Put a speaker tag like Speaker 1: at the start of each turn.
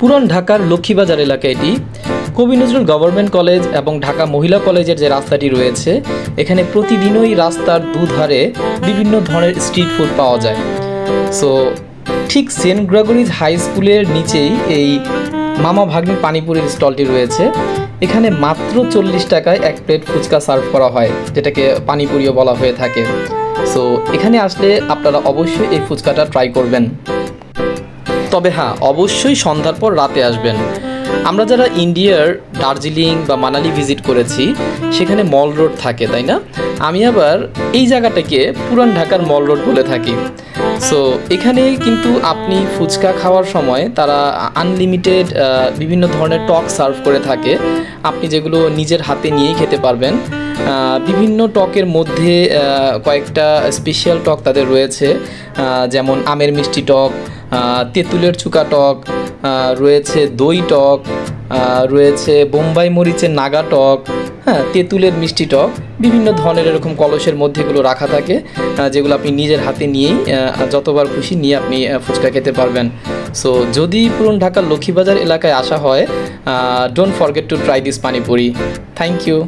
Speaker 1: পুরান ঢাকার লক্ষ্মীবাজার এলাকা এটি। কবি নজরুল গভর্নমেন্ট কলেজ এবং ঢাকা মহিলা কলেজের যে রাস্তাটি রয়েছে, এখানে প্রতিদিনই রাস্তার দুধারে বিভিন্ন ধরনের স্ট্রিট ফুড পাওয়া যায়। সো ঠিক সেন্ট গ্রেগরিজ হাই স্কুলের নিচেই এই মামা ভাগ্নির পানিপুরির স্টলটি রয়েছে। এখানে মাত্র 40 টাকায় এক প্লেট ফুচকা সার্ভ করা হয়, যেটাকে পানিপুরিও বলা হয়ে থাকে। সো এখানে আসলে আপনারা অবশ্যই এই ফুচকাটা ট্রাই করবেন। তবে হ্যাঁ, অবশ্যই সন্ধ্যার পর রাতে আসবেন। আমরা যারা ইন্ডিয়ার দার্জিলিং বা মানালি ভিজিট করেছি, সেখানে মল রোড থাকে, তাই না? আমি আবার এই জায়গাটাকে পুরান ঢাকার মল রোড বলে থাকি। সো এখানে কিন্তু আপনি ফুচকা খাওয়ার সময় তারা আনলিমিটেড বিভিন্ন ধরনের টক সার্ভ করে থাকে, আপনি যেগুলো নিজের হাতে নিয়েই খেতে পারবেন। বিভিন্ন টকের মধ্যে কয়েকটা স্পেশাল টক তাদের রয়েছে, যেমন আমের মিষ্টি টক, তেঁতুলের চুকা টক, রয়েছে দই টক, রয়েছে বোম্বাই মরিচের নাগা টক, হ্যাঁ, তেঁতুলের মিষ্টি টক, বিভিন্ন ধরনের এরকম কলসের মধ্যে এগুলো রাখা থাকে, যেগুলো আপনি নিজের হাতে নিয়েই যতবার খুশি নিয়ে আপনি ফুচকা খেতে পারবেন। সো যদি পুরান ঢাকার লক্ষ্মীবাজার এলাকায় আসা হয়, don't forget to try this panipuri. Thank you.